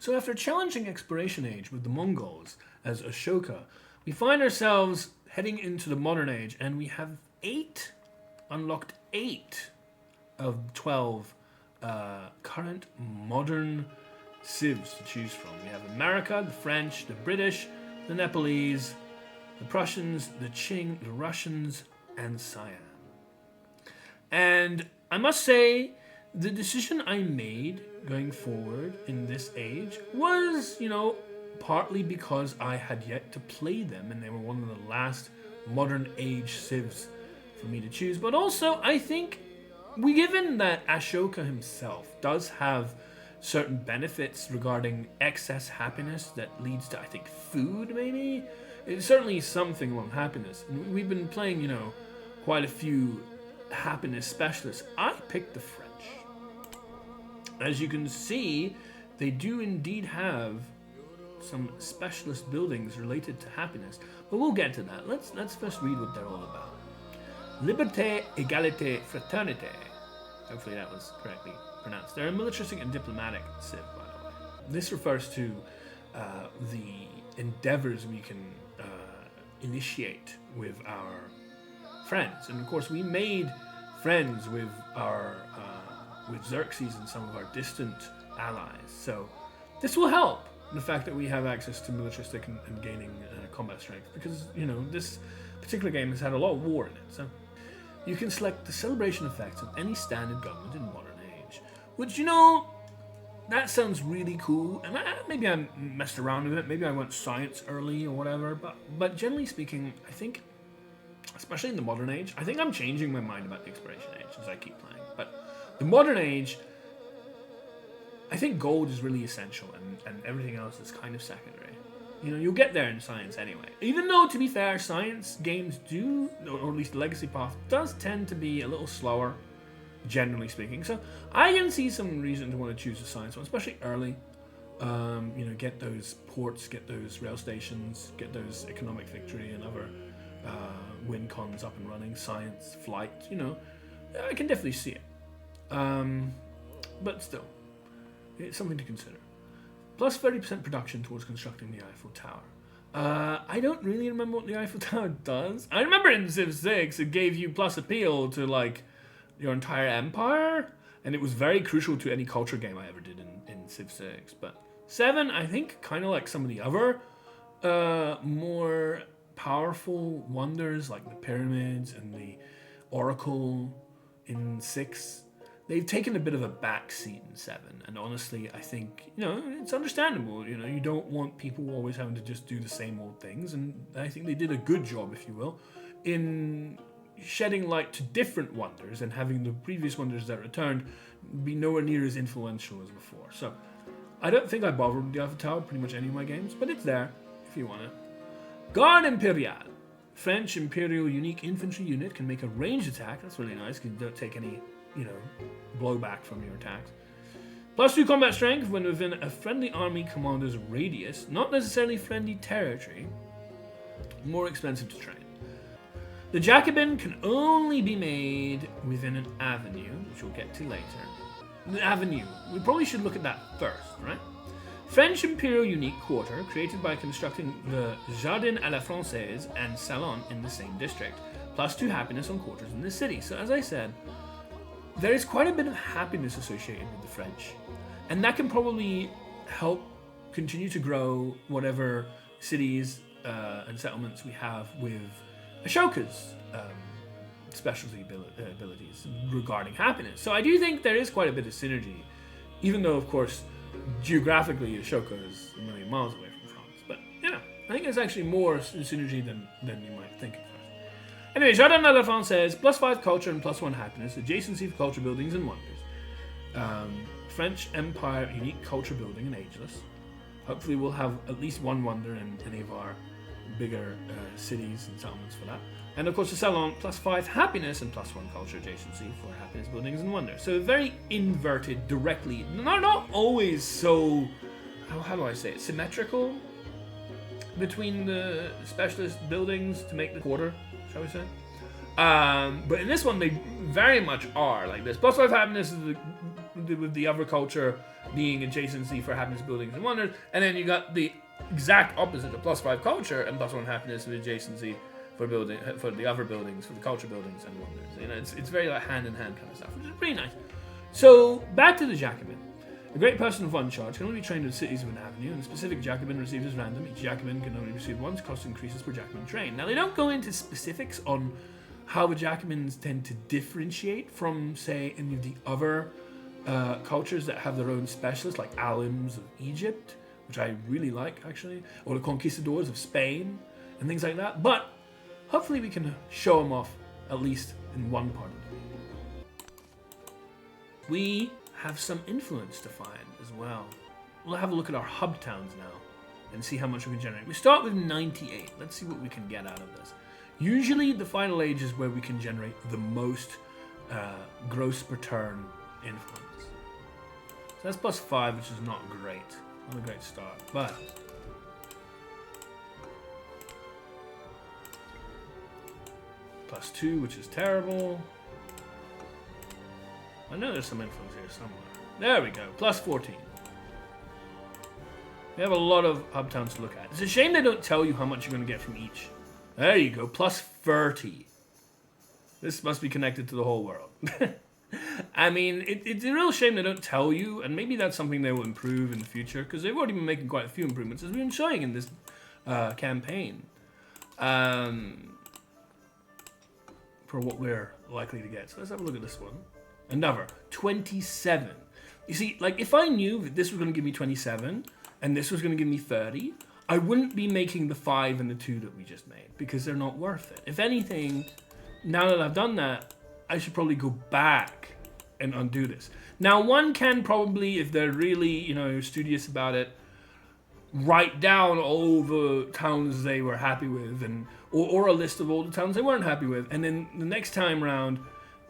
So after a challenging exploration age with the Mongols as Ashoka, we find ourselves heading into the modern age, and we have unlocked 8 of 12 current modern civs to choose from. We have America, the French, the British, the Nepalese, the Prussians, the Qing, the Russians, and Siam. And I must say, the decision I made going forward in this age was, partly because I had yet to play them, and they were one of the last modern age civs for me to choose. But also, I think, given that Ashoka himself does have certain benefits regarding excess happiness that leads to, I think, food, maybe? It's certainly something along happiness. And we've been playing, quite a few happiness specialists. I picked the French. As you can see, they do indeed have some specialist buildings related to happiness. But we'll get to that. Let's first read what they're all about. Liberté, égalité, fraternité. Hopefully that was correctly pronounced. They're a militaristic and diplomatic civ, by the way. This refers to the endeavors we can initiate with our friends. And of course, we made friends with with Xerxes and some of our distant allies. So this will help, the fact that we have access to militaristic and gaining combat strength, because, this particular game has had a lot of war in it. So you can select the celebration effects of any standard government in modern age, which, that sounds really cool. And maybe I messed around with it. Maybe I went science early or whatever. But generally speaking, I think, especially in the modern age, I think I'm changing my mind about the exploration age as I keep playing. But the modern age, I think gold is really essential, and everything else is kind of secondary. You'll get there in science anyway. Even though, to be fair, science games do, or at least the Legacy Path, does tend to be a little slower, generally speaking. So I can see some reason to want to choose a science one, especially early. Get those ports, get those rail stations, get those economic victory and other win cons up and running, science, flight, I can definitely see it. But still, it's something to consider. Plus 30% production towards constructing the Eiffel Tower. I don't really remember what the Eiffel Tower does. I remember in Civ 6 it gave you plus appeal to your entire empire, and it was very crucial to any culture game I ever did in Civ 6. But 7, I think, kind of like some of the other more powerful wonders like the pyramids and the Oracle in 6, they've taken a bit of a back seat in 7, and honestly, I think, it's understandable. You don't want people always having to just do the same old things, and I think they did a good job, if you will, in shedding light to different wonders and having the previous wonders that returned be nowhere near as influential as before. So, I don't think I bothered with the Eiffel Tower pretty much any of my games, but it's there if you want it. Garde Impériale. French Imperial unique infantry unit can make a ranged attack. That's really nice because you don't take any blowback from your attacks. Plus 2 combat strength when within a friendly army commander's radius, not necessarily friendly territory. More expensive to train. The Jacobin can only be made within an avenue, which we'll get to later. The avenue. We probably should look at that first, right? French Imperial unique quarter, created by constructing the Jardin à la Française and Salon in the same district. Plus 2 happiness on quarters in the city. So as I said, there is quite a bit of happiness associated with the French, and that can probably help continue to grow whatever cities and settlements we have with Ashoka's specialty abilities regarding happiness. So I do think there is quite a bit of synergy, even though, of course, geographically Ashoka is a million miles away from France. But I think there's actually more synergy than you might think at first. Anyway, Jardin à la Française, plus 5 culture and plus 1 happiness, adjacency for culture buildings and wonders. French Empire unique culture building and ageless. Hopefully we'll have at least one wonder in any of our bigger cities and settlements for that. And of course the Salon, plus 5 happiness and plus 1 culture adjacency for happiness buildings and wonders. So very inverted directly, not always so, how do I say it, symmetrical between the specialist buildings to make the quarter, shall we say. But in this one they very much are like this. Plus 5 happiness is with the other culture being adjacency for happiness, buildings, and wonders, and then you got the exact opposite of +5 culture and +1 happiness with adjacency for the other buildings, for the culture buildings and wonders. You know, it's very like hand in hand kind of stuff, which is pretty nice. So back to the Jacobin. A great person of one charge can only be trained in cities of an avenue, and the specific Jacobin received is random. Each Jacobin can only receive once, cost increases per Jacobin train. Now, they don't go into specifics on how the Jacobins tend to differentiate from, say, any of the other cultures that have their own specialists, like Alims of Egypt, which I really like, actually, or the Conquistadors of Spain, and things like that. But hopefully we can show them off, at least in one part of it. We have some influence to find as well. We'll have a look at our hub towns now and see how much we can generate. We start with 98. Let's see what we can get out of this. Usually the final age is where we can generate the most gross per turn influence. So that's +5, which is not great. Not a great start, but +2, which is terrible. I know there's some influence here somewhere. There we go, +14. We have a lot of hub towns to look at. It's a shame they don't tell you how much you're going to get from each. There you go, +30. This must be connected to the whole world. I mean, it's a real shame they don't tell you, and maybe that's something they will improve in the future, because they've already been making quite a few improvements, as we've been showing in this campaign. For what we're likely to get. So let's have a look at this one. Another 27. You see, like, if I knew that this was going to give me 27 and this was going to give me 30, I wouldn't be making the 5 and the 2 that we just made, because they're not worth it. If anything, now that I've done that, I should probably go back and undo this. Now, one can probably, if they're really, you know, studious about it, write down all the towns they were happy with, and or a list of all the towns they weren't happy with, and then the next time round,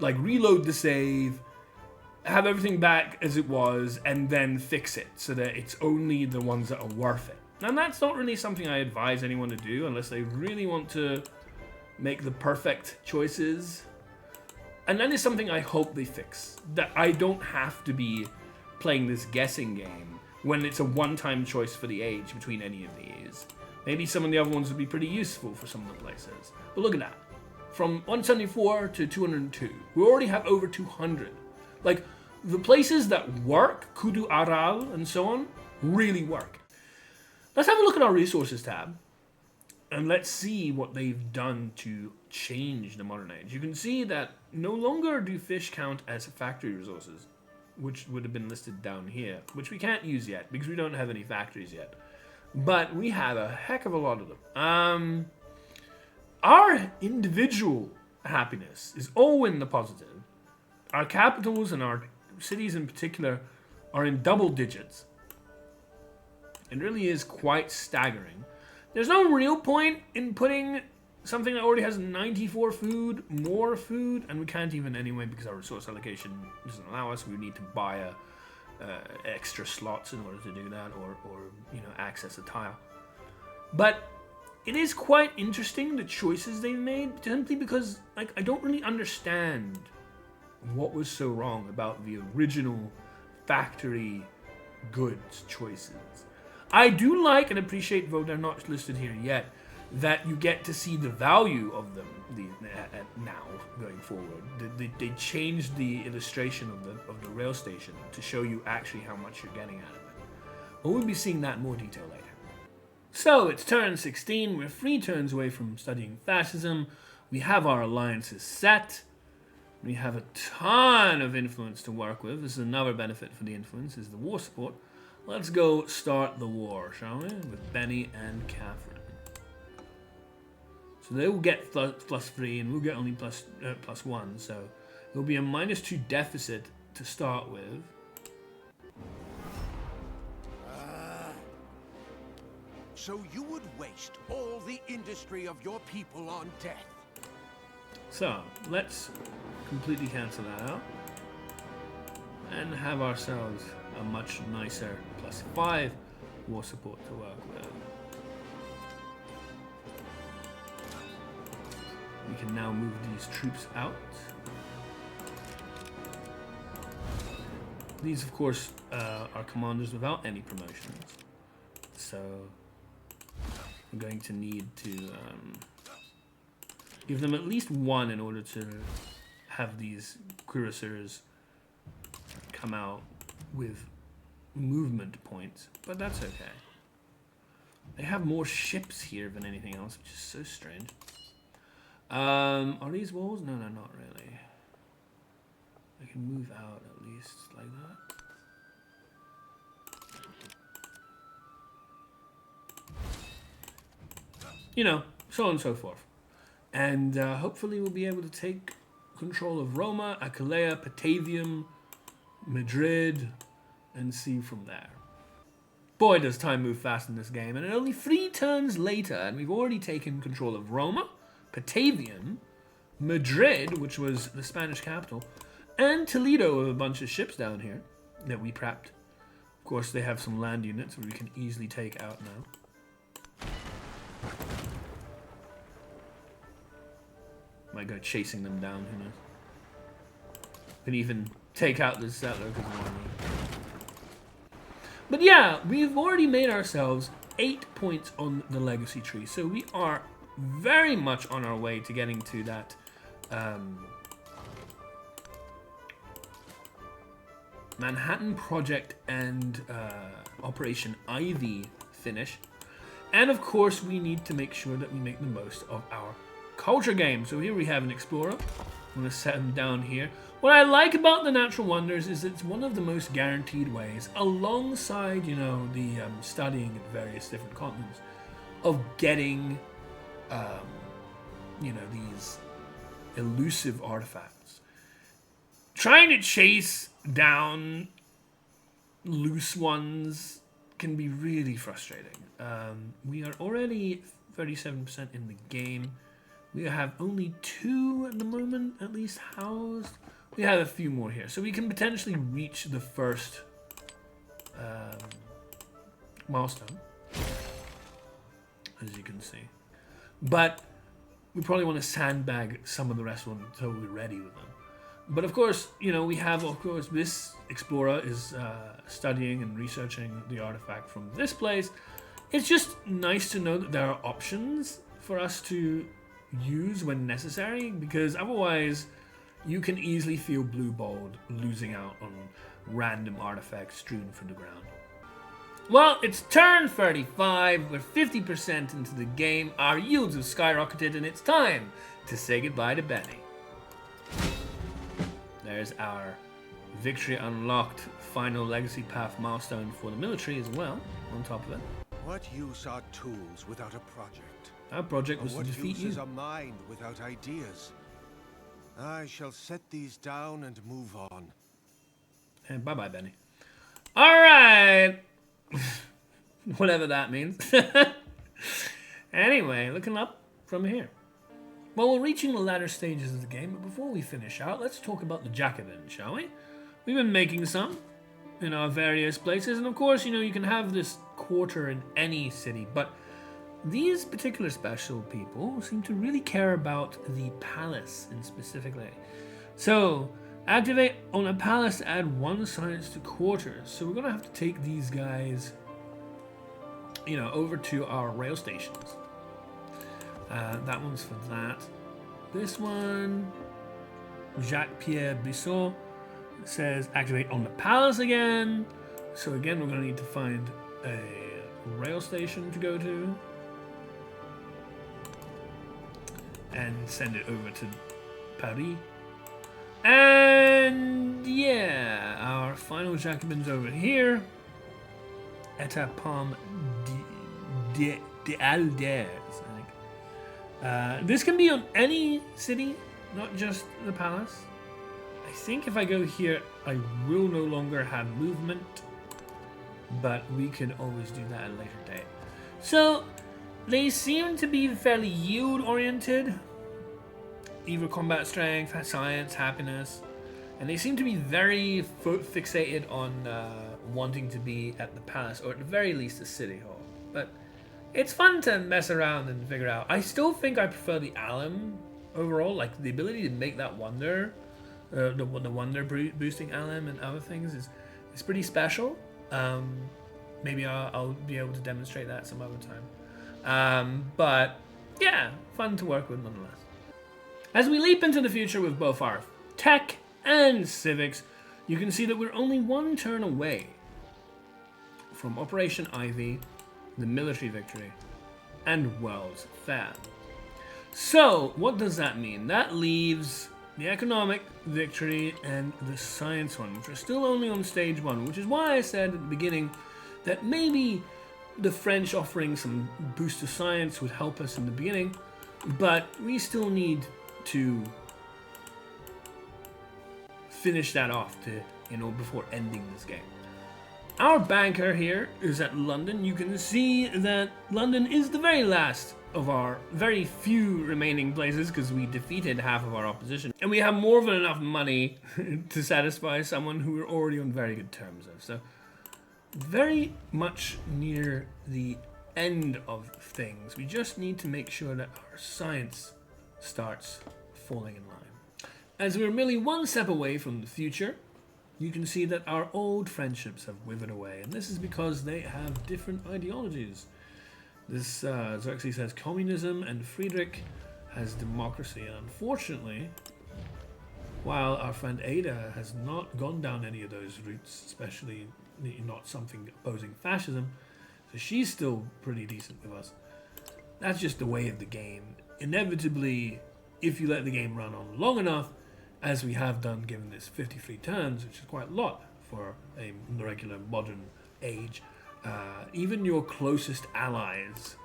like, reload the save, have everything back as it was, and then fix it so that it's only the ones that are worth it. And that's not really something I advise anyone to do unless they really want to make the perfect choices. And that is something I hope they fix. That I don't have to be playing this guessing game when it's a one-time choice for the age between any of these. Maybe some of the other ones would be pretty useful for some of the places. But look at that. From 174 to 202. We already have over 200. Like, the places that work, Kudu Aral and so on, really work. Let's have a look at our resources tab. And let's see what they've done to change the modern age. You can see that no longer do fish count as factory resources, which would have been listed down here, which we can't use yet because we don't have any factories yet. But we have a heck of a lot of them. Our individual happiness is all in the positive. Our capitals and our cities in particular are in double digits. It really is quite staggering. There's no real point in putting something that already has 94 food, more food, and we can't even anyway because our resource allocation doesn't allow us. We need to buy extra slots in order to do that, or you know, access a tile. But it is quite interesting the choices they've made, simply because, like, I don't really understand what was so wrong about the original factory goods choices. I do like and appreciate, though they're not listed here yet, that you get to see the value of them now going forward. They changed the illustration of the rail station to show you actually how much you're getting out of it. But we'll be seeing that in more detail later. So it's turn 16. We're 3 turns away from studying fascism. We have our alliances set. We have a ton of influence to work with. This is another benefit for the influence, is the war support. Let's go start the war, shall we? With Benny and Catherine. So they will get +3, and we'll get only +1. So it'll be a -2 deficit to start with. So you would waste all the industry of your people on death. So let's completely cancel that out and have ourselves a much nicer +5 war support to work with. We can now move these troops out. These, of course, are commanders without any promotions. So I'm going to need to give them at least one in order to have these cuirassiers come out with movement points. But that's okay. They have more ships here than anything else, which is so strange. Are these walls? No, no, not really. I can move out at least like that. You know, so on and so forth. And hopefully we'll be able to take control of Roma, Aquileia, Patavium, Madrid, and see from there. Boy, does time move fast in this game, and only 3 turns later, and we've already taken control of Roma, Patavium, Madrid, which was the Spanish capital, and Toledo with a bunch of ships down here that we prepped. Of course, they have some land units we can easily take out now. Might go chasing them down, who knows. Can even take out this settler because of one. But yeah, we've already made ourselves 8 points on the legacy tree, so we are very much on our way to getting to that Manhattan Project and Operation Ivy finish. And of course, we need to make sure that we make the most of our culture game. So here we have an explorer. I'm going to set him down here. What I like about the Natural Wonders is it's one of the most guaranteed ways, alongside, you know, the studying at various different continents, of getting, you know, these elusive artifacts. Trying to chase down loose ones can be really frustrating. We are already 37% in the game. We have only 2 at the moment, at least housed. We have a few more here, so we can potentially reach the first milestone, as you can see. But we probably want to sandbag some of the rest of them until we're ready with them. But of course, you know, we have, of course, this explorer is studying and researching the artifact from this place. It's just nice to know that there are options for us to use when necessary, because otherwise you can easily feel blue-balled losing out on random artifacts strewn from the ground. Well, it's turn 35, we're 50% into the game, our yields have skyrocketed, and it's time to say goodbye to Benny. There's our victory unlocked final legacy path milestone for the military as well, on top of it. What use are tools without a project? Our project was to defeat you. What use is a mind without ideas? I shall set these down and move on. And bye-bye, Benny. Alright! Whatever that means. Anyway, looking up from here. Well, we're reaching the latter stages of the game, but before we finish out, let's talk about the Jacobin, shall we? We've been making some in our various places, and of course, you know, you can have this quarter in any city, but these particular special people seem to really care about the palace in specifically. So, activate on a palace to add 1 science to quarters. So we're going to have to take these guys, you know, over to our rail stations. That one's for that. This one, Jacques-Pierre Bissot, says activate on the palace again. So again, we're going to need to find a rail station to go to. And send it over to Paris. And yeah, our final Jacobin's over here. Etapam de Alders, I think. This can be on any city, not just the palace. I think if I go here, I will no longer have movement, but we can always do that at a later date. So, they seem to be fairly yield-oriented, either combat strength, science, happiness, and they seem to be very fixated on wanting to be at the palace, or at the very least the city hall. But it's fun to mess around and figure out. I still think I prefer the alum overall, like the ability to make that wonder, the wonder boosting alum and other things It's pretty special. Maybe I'll be able to demonstrate that some other time. But yeah, fun to work with nonetheless. As we leap into the future with both our tech and civics, you can see that we're only one turn away from Operation Ivy, the military victory, and World's Fair. So, what does that mean? That leaves the economic victory and the science one, which are still only on stage 1, which is why I said at the beginning that maybe the French offering some boost to science would help us in the beginning, but we still need to finish that off before ending this game. Our banker here is at London. You can see that London is the very last of our very few remaining places because we defeated half of our opposition. And we have more than enough money to satisfy someone who we're already on very good terms of. So very much near the end of things. We just need to make sure that our science starts falling in line. As we're merely one step away from the future, you can see that our old friendships have withered away, and this is because they have different ideologies. This Xerxes has communism, and Friedrich has democracy. And unfortunately, while our friend Ada has not gone down any of those routes, especially not something opposing fascism, so she's still pretty decent with us. That's just the way of the game. Inevitably, if you let the game run on long enough, as we have done given this 53 turns, which is quite a lot for a regular modern age, even your closest allies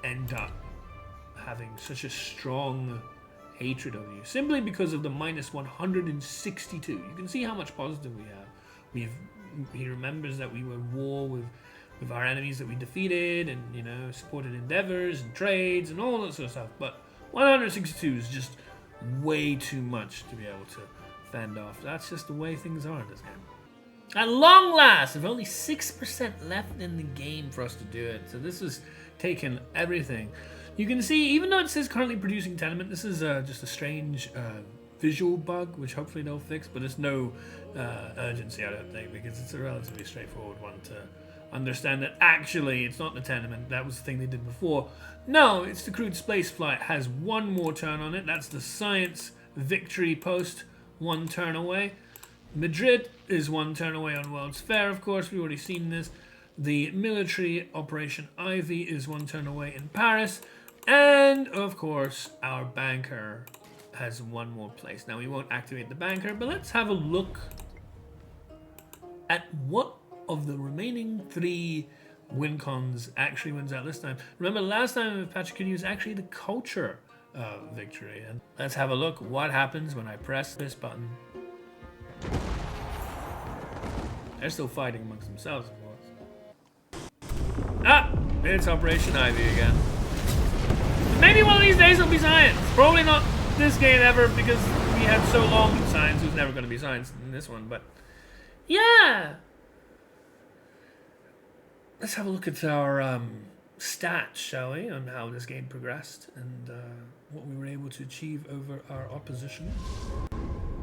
end up having such a strong hatred of you, simply because of the minus 162. You can see how much positive we have. He remembers that we were at war with our enemies that we defeated, and supported endeavors and trades and all that sort of stuff, but 162 is just way too much to be able to fend off. That's just the way things are in this game. At long last, there's only 6% left in the game for us to do it. So this has taken everything. You can see, even though it says currently producing tenement, this is just a strange visual bug, which hopefully they'll fix, but there's no urgency, I don't think, because it's a relatively straightforward one to understand that actually it's not the tenement. That was the thing they did before. No, it's the crewed space flight. Has one more turn on it. That's the science victory post, one turn away. Madrid is one turn away on World's Fair, of course. We've already seen this. The military Operation Ivy is one turn away in Paris. And, of course, our banker has one more place. Now, we won't activate the banker, but let's have a look at what of the remaining 3 win cons actually wins out this time. Remember, last time with Patrick was actually the culture victory. And let's have a look what happens when I press this button. They're still fighting amongst themselves, of course. Ah! It's Operation Ivy again. Maybe one of these days it'll be science. Probably not this game ever, because we had so long in science. There's never going to be science in this one, but yeah! Let's have a look at our stats, shall we, on how this game progressed and what we were able to achieve over our opposition.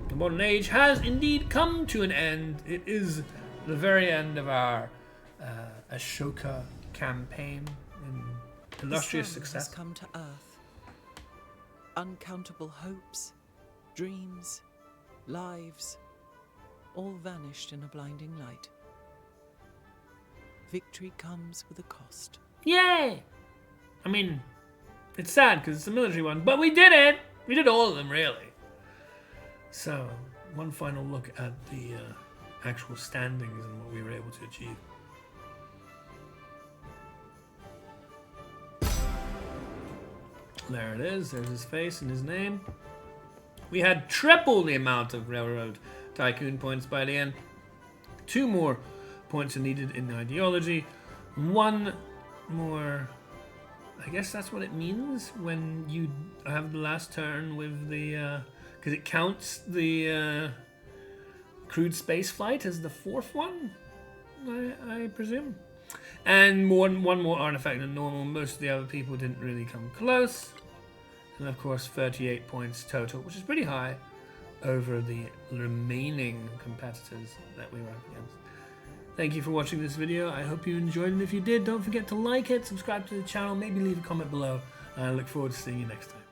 The modern age has indeed come to an end. It is the very end of our Ashoka campaign in illustrious success. Has come to Earth. Uncountable hopes, dreams, lives, all vanished in a blinding light. Victory comes with a cost. Yay! I mean, it's sad because it's a military one, but we did it! We did all of them, really. So, one final look at the actual standings and what we were able to achieve. There it is. There's his face and his name. We had triple the amount of Railroad Tycoon points by the end. 2 more points are needed in ideology. 1 more... I guess that's what it means when you have the last turn with the... because it counts the crewed space flight as the 4th one, I presume. And one more artifact than normal. Most of the other people didn't really come close. And of course 38 points total, which is pretty high over the remaining competitors that we were up against. Thank you for watching this video. I hope you enjoyed it. If you did, don't forget to like it, subscribe to the channel, maybe leave a comment below. And I look forward to seeing you next time.